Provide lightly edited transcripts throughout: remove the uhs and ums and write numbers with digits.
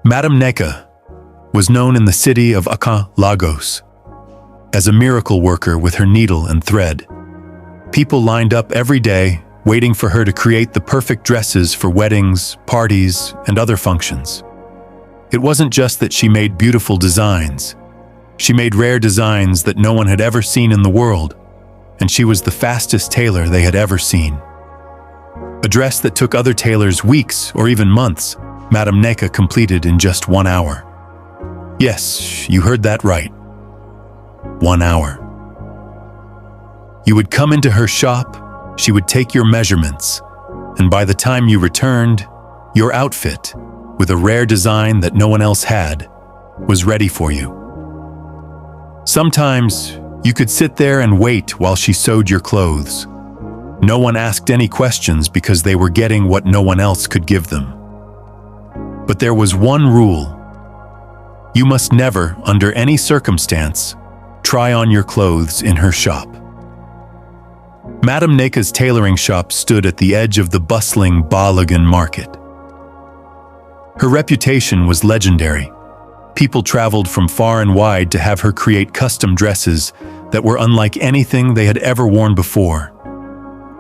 Madame Neka was known in the city of Lagos as a miracle worker with her needle and thread. People lined up every day, waiting for her to create the perfect dresses for weddings, parties, and other functions. It wasn't just that she made beautiful designs. She made rare designs that no one had ever seen in the world, and she was the fastest tailor they had ever seen. A dress that took other tailors weeks or even months, Madame Neka completed in just 1 hour. Yes, you heard that right. 1 hour. You would come into her shop, she would take your measurements, and by the time you returned, your outfit, with a rare design that no one else had, was ready for you. Sometimes, you could sit there and wait while she sewed your clothes. No one asked any questions because they were getting what no one else could give them. But there was one rule. You must never, under any circumstance, try on your clothes in her shop. Madame Neka's tailoring shop stood at the edge of the bustling Balogun market. Her reputation was legendary. People traveled from far and wide to have her create custom dresses that were unlike anything they had ever worn before.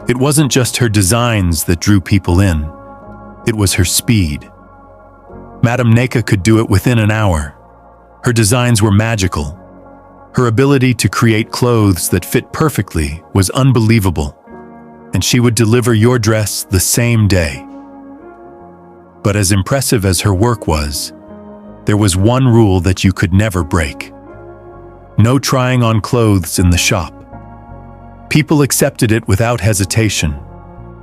It wasn't just her designs that drew people in. It was her speed. Madame Neka could do it within an hour. Her designs were magical. Her ability to create clothes that fit perfectly was unbelievable, and she would deliver your dress the same day. But as impressive as her work was, there was one rule that you could never break. No trying on clothes in the shop. People accepted it without hesitation.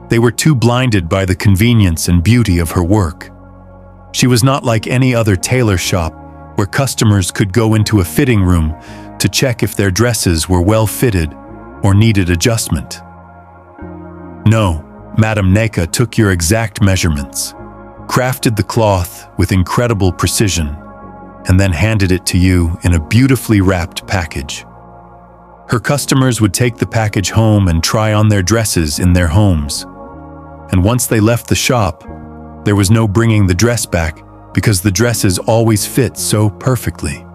They were too blinded by the convenience and beauty of her work. She was not like any other tailor shop where customers could go into a fitting room to check if their dresses were well fitted or needed adjustment. No, Madame Neka took your exact measurements, crafted the cloth with incredible precision, and then handed it to you in a beautifully wrapped package. Her customers would take the package home and try on their dresses in their homes. And once they left the shop, there was no bringing the dress back because the dresses always fit so perfectly.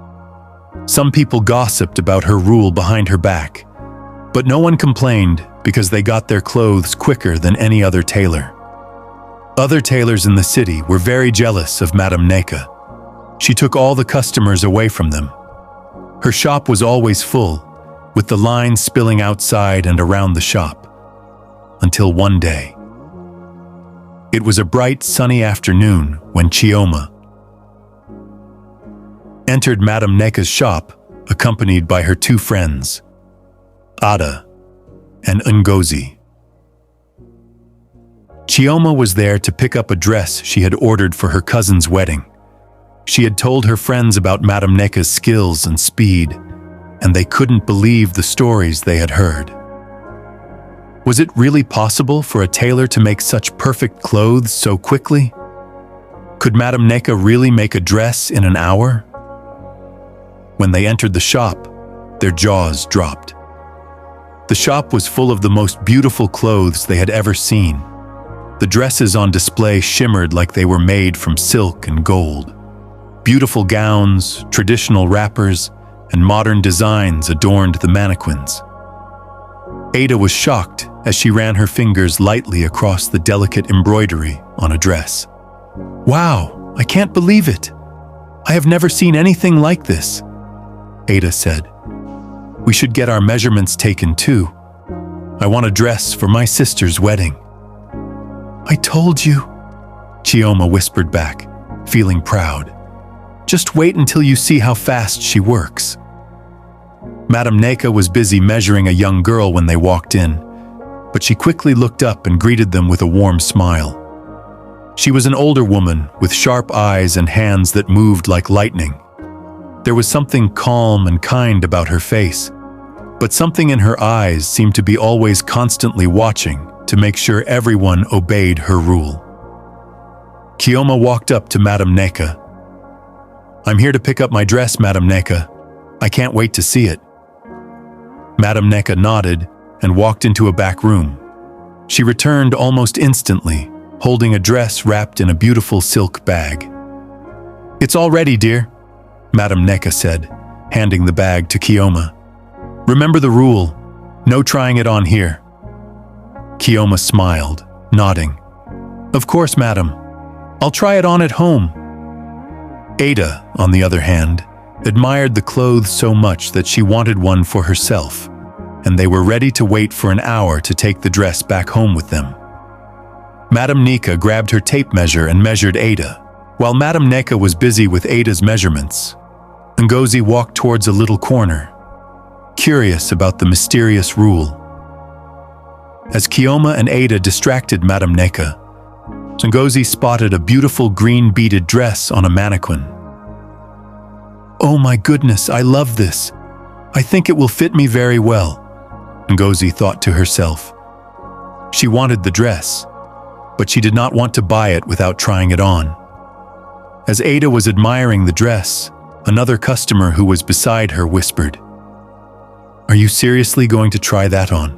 Some people gossiped about her rule behind her back, but no one complained because they got their clothes quicker than any other tailor. Other tailors in the city were very jealous of Madame Neka. She took all the customers away from them. Her shop was always full, with the lines spilling outside and around the shop. Until one day. It was a bright, sunny afternoon when Chioma entered Madame Neka's shop, accompanied by her 2 friends, Ada and Ngozi. Chioma was there to pick up a dress she had ordered for her cousin's wedding. She had told her friends about Madame Neka's skills and speed, and they couldn't believe the stories they had heard. Was it really possible for a tailor to make such perfect clothes so quickly? Could Madame Neka really make a dress in an hour? When they entered the shop, their jaws dropped. The shop was full of the most beautiful clothes they had ever seen. The dresses on display shimmered like they were made from silk and gold. Beautiful gowns, traditional wrappers, and modern designs adorned the mannequins. Ada was shocked as she ran her fingers lightly across the delicate embroidery on a dress. "Wow, I can't believe it! I have never seen anything like this," Ada said. "We should get our measurements taken too. I want a dress for my sister's wedding." "I told you," Chioma whispered back, feeling proud. "Just wait until you see how fast she works." Madame Neka was busy measuring a young girl when they walked in, but she quickly looked up and greeted them with a warm smile. She was an older woman with sharp eyes and hands that moved like lightning. There was something calm and kind about her face, but something in her eyes seemed to be always constantly watching to make sure everyone obeyed her rule. Chioma walked up to Madame Neka. "I'm here to pick up my dress, Madame Neka. I can't wait to see it." Madame Neka nodded and walked into a back room. She returned almost instantly, holding a dress wrapped in a beautiful silk bag. "It's all ready, dear," Madame Neka said, handing the bag to Kioma. "Remember the rule, no trying it on here." Kioma smiled, nodding. "Of course, madam. I'll try it on at home." Ada, on the other hand, admired the clothes so much that she wanted one for herself, and they were ready to wait for an hour to take the dress back home with them. Madame Nika grabbed her tape measure and measured Ada. While Madame Neka was busy with Ada's measurements, Ngozi walked towards a little corner, curious about the mysterious rule. As Kioma and Ada distracted Madame Neka, Ngozi spotted a beautiful green beaded dress on a mannequin. "Oh my goodness, I love this. I think it will fit me very well," Ngozi thought to herself. She wanted the dress, but she did not want to buy it without trying it on. As Ada was admiring the dress, another customer who was beside her whispered, "Are you seriously going to try that on?"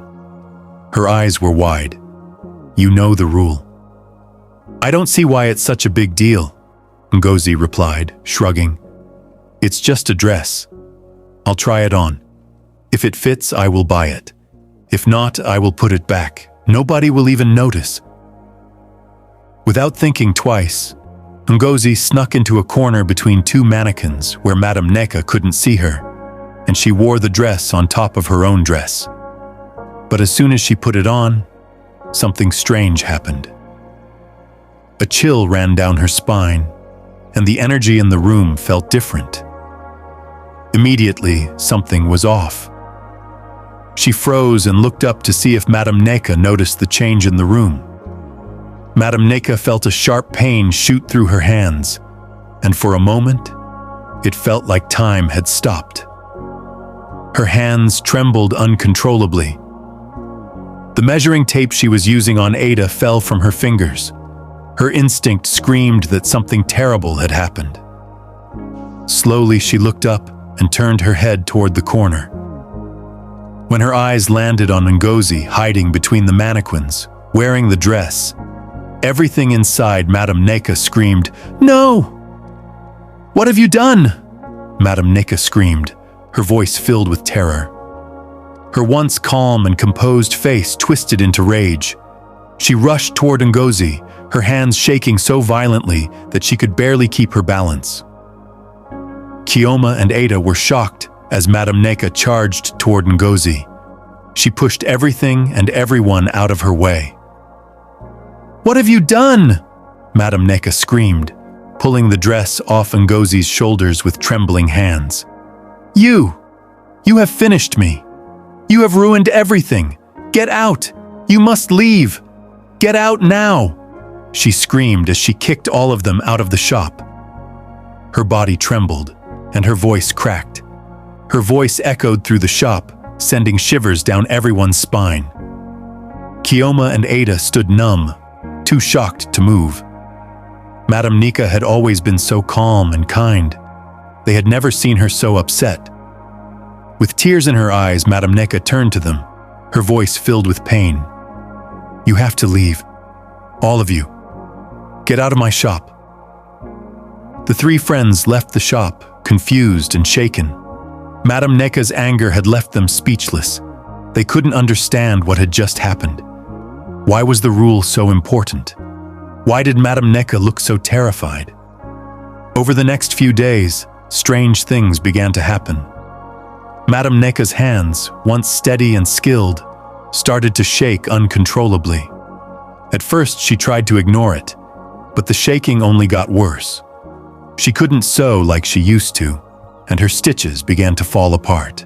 Her eyes were wide. "You know the rule." "I don't see why it's such a big deal," Ngozi replied, shrugging. "It's just a dress. I'll try it on. If it fits, I will buy it. If not, I will put it back. Nobody will even notice." Without thinking twice, Ngozi snuck into a corner between two mannequins where Madame Neka couldn't see her, and she wore the dress on top of her own dress. But as soon as she put it on, something strange happened. A chill ran down her spine, and the energy in the room felt different. Immediately, something was off. She froze and looked up to see if Madame Neka noticed the change in the room. Madame Neka felt a sharp pain shoot through her hands, and for a moment, it felt like time had stopped. Her hands trembled uncontrollably. The measuring tape she was using on Ada fell from her fingers. Her instinct screamed that something terrible had happened. Slowly, she looked up and turned her head toward the corner. When her eyes landed on Ngozi hiding between the mannequins, wearing the dress, everything inside Madame Neka screamed, "No! What have you done?" Madame Neka screamed, her voice filled with terror. Her once calm and composed face twisted into rage. She rushed toward Ngozi, her hands shaking so violently that she could barely keep her balance. Kioma and Ada were shocked as Madame Neka charged toward Ngozi. She pushed everything and everyone out of her way. "What have you done?" Madame Neka screamed, pulling the dress off Ngozi's shoulders with trembling hands. You have finished me. You have ruined everything. Get out! You must leave! Get out now!" She screamed as she kicked all of them out of the shop. Her body trembled, and her voice cracked. Her voice echoed through the shop, sending shivers down everyone's spine. Kioma and Ada stood numb, too shocked to move. Madame Nika had always been so calm and kind. They had never seen her so upset. With tears in her eyes, Madame Neka turned to them, her voice filled with pain. "You have to leave. All of you. Get out of my shop." The three friends left the shop, confused and shaken. Madame Neka's anger had left them speechless. They couldn't understand what had just happened. Why was the rule so important? Why did Madame Neka look so terrified? Over the next few days, strange things began to happen. Madame Neka's hands, once steady and skilled, started to shake uncontrollably. At first, she tried to ignore it, but the shaking only got worse. She couldn't sew like she used to, and her stitches began to fall apart.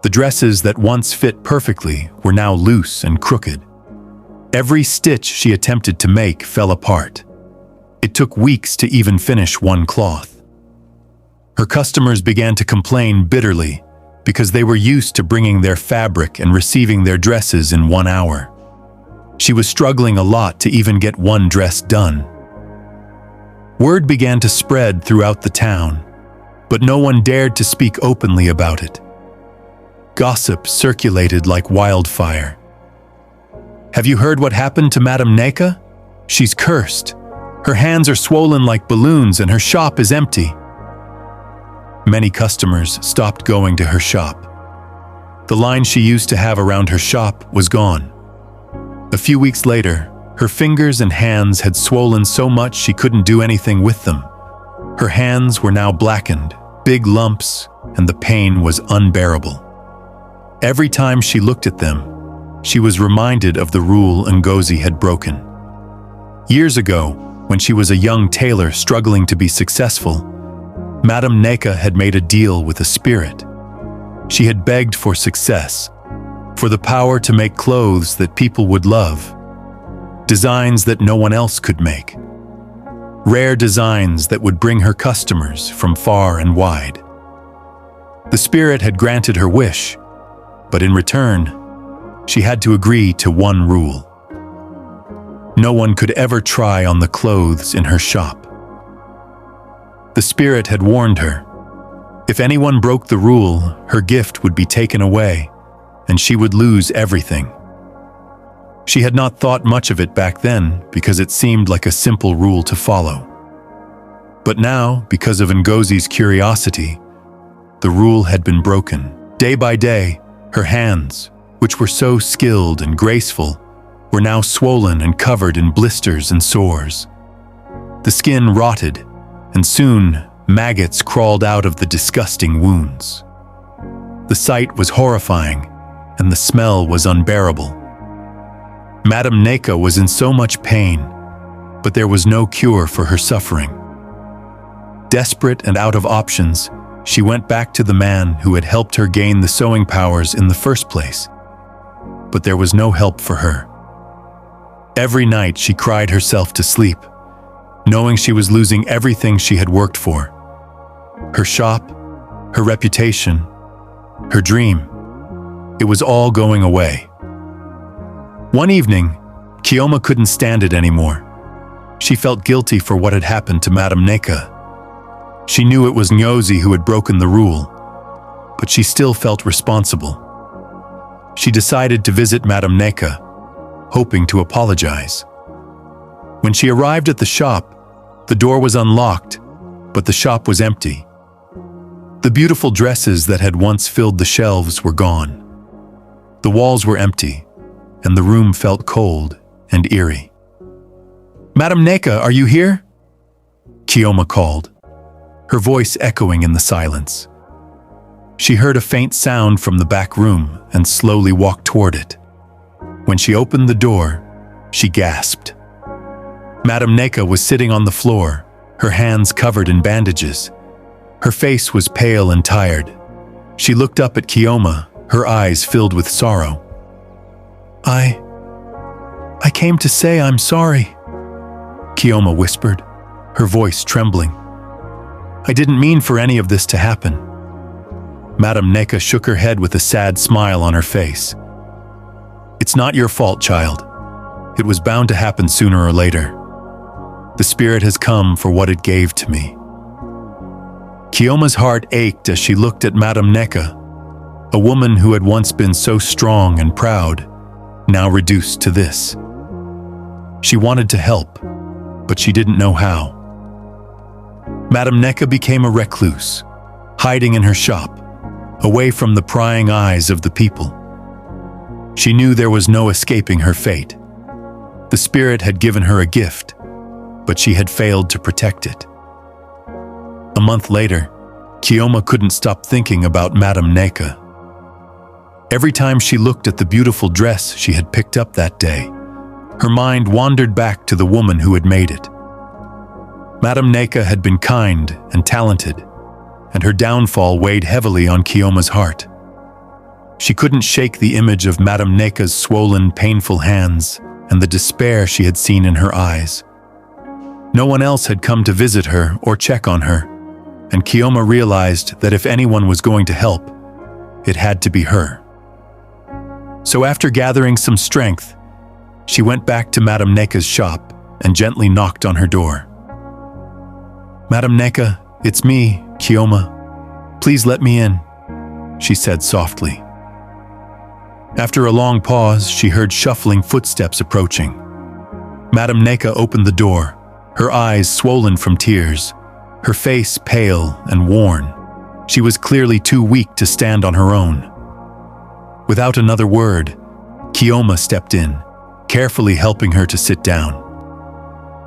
The dresses that once fit perfectly were now loose and crooked. Every stitch she attempted to make fell apart. It took weeks to even finish one cloth. Her customers began to complain bitterly because they were used to bringing their fabric and receiving their dresses in 1 hour. She was struggling a lot to even get one dress done. Word began to spread throughout the town, but no one dared to speak openly about it. Gossip circulated like wildfire. "Have you heard what happened to Madame Neka? She's cursed. Her hands are swollen like balloons and her shop is empty." Many customers stopped going to her shop. The line she used to have around her shop was gone. A few weeks later, her fingers and hands had swollen so much she couldn't do anything with them. Her hands were now blackened, big lumps, and the pain was unbearable. Every time she looked at them, she was reminded of the rule Ngozi had broken. Years ago, when she was a young tailor struggling to be successful, Madame Neka had made a deal with a spirit. She had begged for success, for the power to make clothes that people would love, designs that no one else could make, rare designs that would bring her customers from far and wide. The spirit had granted her wish, but in return, she had to agree to one rule. No one could ever try on the clothes in her shop. The spirit had warned her. If anyone broke the rule, her gift would be taken away, and she would lose everything. She had not thought much of it back then because it seemed like a simple rule to follow. But now, because of Ngozi's curiosity, the rule had been broken. Day by day, her hands, which were so skilled and graceful, were now swollen and covered in blisters and sores. The skin rotted, and soon maggots crawled out of the disgusting wounds. The sight was horrifying, and the smell was unbearable. Madame Neka was in so much pain, but there was no cure for her suffering. Desperate and out of options, she went back to the man who had helped her gain the sewing powers in the first place. But there was no help for her. Every night she cried herself to sleep, knowing she was losing everything she had worked for. Her shop, her reputation, her dream. It was all going away. One evening, Kioma couldn't stand it anymore. She felt guilty for what had happened to Madame Neka. She knew it was Ngozi who had broken the rule, but she still felt responsible. She decided to visit Madame Neka, hoping to apologize. When she arrived at the shop, the door was unlocked, but the shop was empty. The beautiful dresses that had once filled the shelves were gone. The walls were empty, and the room felt cold and eerie. "Madame Neka, are you here?" Kioma called, her voice echoing in the silence. She heard a faint sound from the back room and slowly walked toward it. When she opened the door, she gasped. Madame Neka was sitting on the floor, her hands covered in bandages. Her face was pale and tired. She looked up at Kioma, her eyes filled with sorrow. I came to say I'm sorry," Kioma whispered, her voice trembling. "I didn't mean for any of this to happen." Madame Neka shook her head with a sad smile on her face. "It's not your fault, child. It was bound to happen sooner or later. The spirit has come for what it gave to me." Kioma's heart ached as she looked at Madame Neka, a woman who had once been so strong and proud, now reduced to this. She wanted to help, but she didn't know how. Madame Neka became a recluse, hiding in her shop, away from the prying eyes of the people. She knew there was no escaping her fate. The spirit had given her a gift, but she had failed to protect it. A month later, Kioma couldn't stop thinking about Madame Neka. Every time she looked at the beautiful dress she had picked up that day, her mind wandered back to the woman who had made it. Madame Neka had been kind and talented, and her downfall weighed heavily on Kioma's heart. She couldn't shake the image of Madame Neka's swollen, painful hands and the despair she had seen in her eyes. No one else had come to visit her or check on her, and Kioma realized that if anyone was going to help, it had to be her. So after gathering some strength, she went back to Madame Neka's shop and gently knocked on her door. "Madame Neka, it's me, Kioma. Please let me in," she said softly. After a long pause, she heard shuffling footsteps approaching. Madame Neka opened the door, her eyes swollen from tears, her face pale and worn. She was clearly too weak to stand on her own. Without another word, Kioma stepped in, carefully helping her to sit down.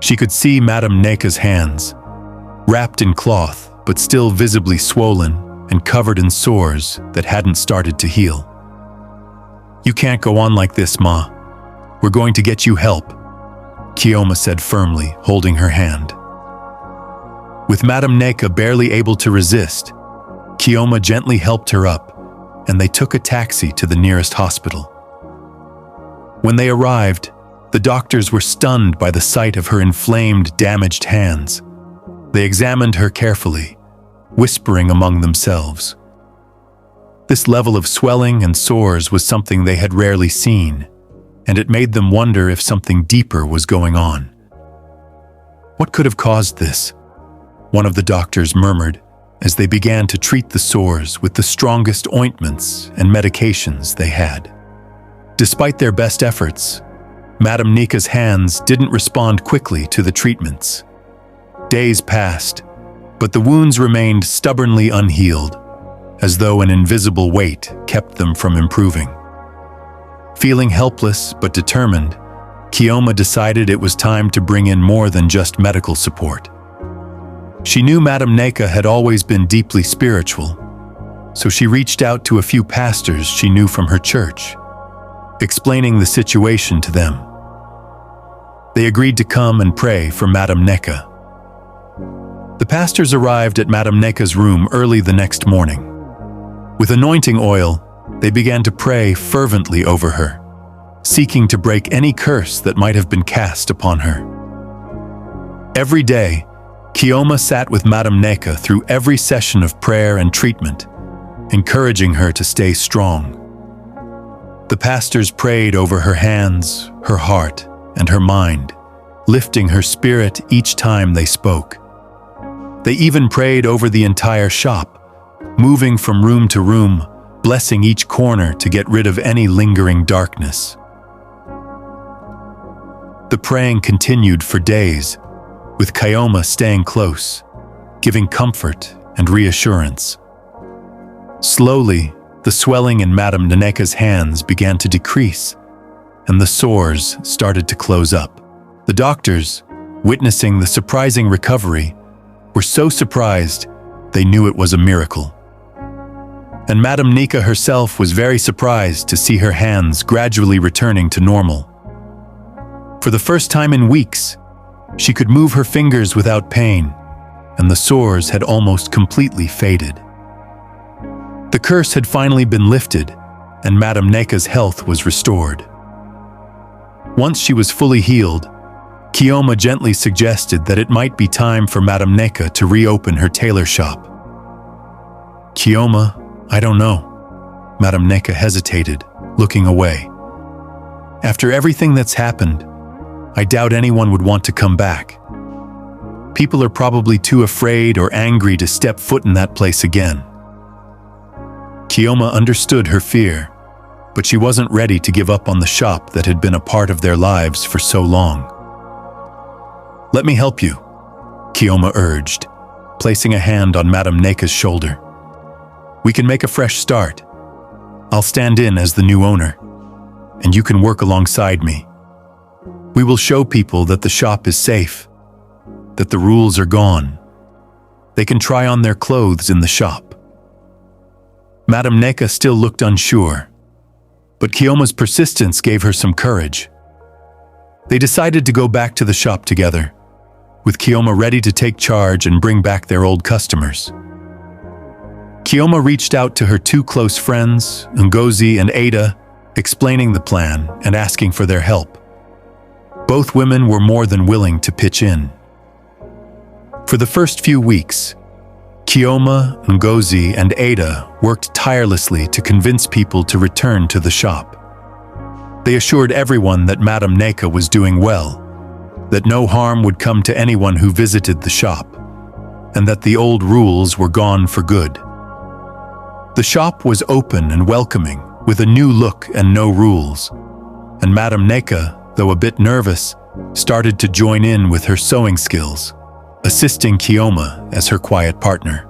She could see Madame Neka's hands, wrapped in cloth but still visibly swollen and covered in sores that hadn't started to heal. "You can't go on like this, Ma. We're going to get you help," Kioma said firmly, holding her hand. With Madame Neka barely able to resist, Kioma gently helped her up, and they took a taxi to the nearest hospital. When they arrived, the doctors were stunned by the sight of her inflamed, damaged hands. They examined her carefully, whispering among themselves. This level of swelling and sores was something they had rarely seen, and it made them wonder if something deeper was going on. "What could have caused this?" one of the doctors murmured as they began to treat the sores with the strongest ointments and medications they had. Despite their best efforts, Madame Neka's hands didn't respond quickly to the treatments. Days passed, but the wounds remained stubbornly unhealed, as though an invisible weight kept them from improving. Feeling helpless but determined, Kioma decided it was time to bring in more than just medical support. She knew Madame Neka had always been deeply spiritual, so she reached out to a few pastors she knew from her church, explaining the situation to them. They agreed to come and pray for Madame Neka. The pastors arrived at Madame Neka's room early the next morning. With anointing oil, they began to pray fervently over her, seeking to break any curse that might have been cast upon her. Every day, Kioma sat with Madame Neka through every session of prayer and treatment, encouraging her to stay strong. The pastors prayed over her hands, her heart, and her mind, lifting her spirit each time they spoke. They even prayed over the entire shop, moving from room to room, blessing each corner to get rid of any lingering darkness. The praying continued for days, with Kioma staying close, giving comfort and reassurance. Slowly, the swelling in Madame Neka's hands began to decrease, and the sores started to close up. The doctors, witnessing the surprising recovery, were so surprised they knew it was a miracle. And Madame Neka herself was very surprised to see her hands gradually returning to normal. For the first time in weeks, she could move her fingers without pain, and the sores had almost completely faded. The curse had finally been lifted, and Madame Neka's health was restored. Once she was fully healed, Kioma gently suggested that it might be time for Madame Neka to reopen her tailor shop. "Kioma, I don't know." Madame Neka hesitated, looking away. "After everything that's happened, I doubt anyone would want to come back. People are probably too afraid or angry to step foot in that place again." Kioma understood her fear, but she wasn't ready to give up on the shop that had been a part of their lives for so long. "Let me help you," Kioma urged, placing a hand on Madame Neka's shoulder. "We can make a fresh start. I'll stand in as the new owner, and you can work alongside me. We will show people that the shop is safe, that the rules are gone. They can try on their clothes in the shop." Madame Neka still looked unsure, but Kioma's persistence gave her some courage. They decided to go back to the shop together, with Kioma ready to take charge and bring back their old customers. Kioma reached out to her two close friends, Ngozi and Ada, explaining the plan and asking for their help. Both women were more than willing to pitch in. For the first few weeks, Kioma, Ngozi, and Ada worked tirelessly to convince people to return to the shop. They assured everyone that Madame Neka was doing well, that no harm would come to anyone who visited the shop, and that the old rules were gone for good. The shop was open and welcoming, with a new look and no rules, and Madame Neka, though a bit nervous, started to join in with her sewing skills, assisting Kioma as her quiet partner.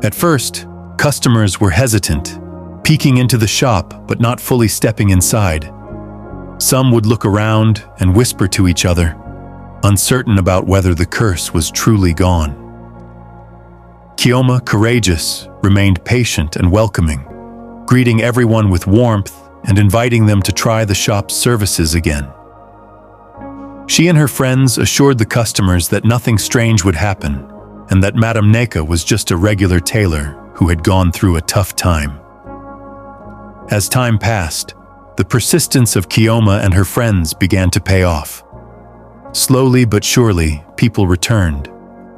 At first, customers were hesitant, peeking into the shop but not fully stepping inside. Some would look around and whisper to each other, uncertain about whether the curse was truly gone. Kioma, courageous, remained patient and welcoming, greeting everyone with warmth and inviting them to try the shop's services again. She and her friends assured the customers that nothing strange would happen and that Madame Neka was just a regular tailor who had gone through a tough time. As time passed, the persistence of Kioma and her friends began to pay off. Slowly but surely, people returned,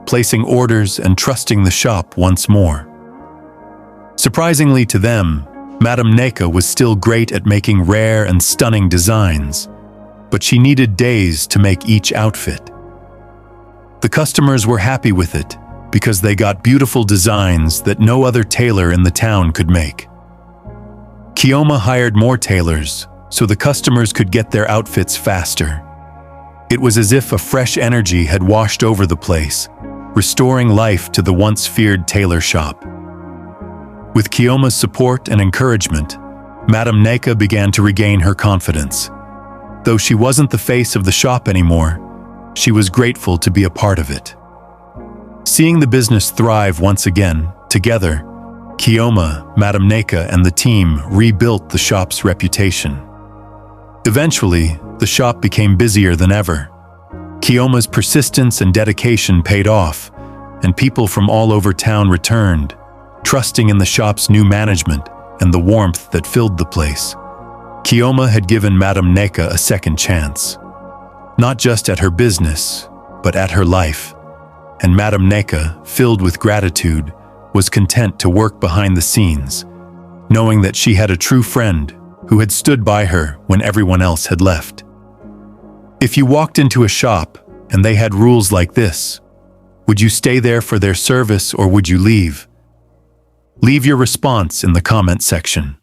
placing orders and trusting the shop once more. Surprisingly to them, Madame Neka was still great at making rare and stunning designs, but she needed days to make each outfit. The customers were happy with it because they got beautiful designs that no other tailor in the town could make. Kioma hired more tailors so the customers could get their outfits faster. It was as if a fresh energy had washed over the place, restoring life to the once feared tailor shop. With Kioma's support and encouragement, Madame Neka began to regain her confidence. Though she wasn't the face of the shop anymore, she was grateful to be a part of it. Seeing the business thrive once again, together, Kioma, Madame Neka, and the team rebuilt the shop's reputation. Eventually, the shop became busier than ever. Kioma's persistence and dedication paid off, and people from all over town returned, trusting in the shop's new management and the warmth that filled the place. Kioma had given Madame Neka a second chance, not just at her business, but at her life, and Madame Neka, filled with gratitude, was content to work behind the scenes, knowing that she had a true friend who had stood by her when everyone else had left. If you walked into a shop and they had rules like this, would you stay there for their service or would you leave? Leave your response in the comment section.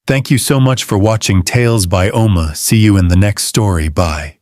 Thank you so much for watching Tales by Oma. See you in the next story. Bye.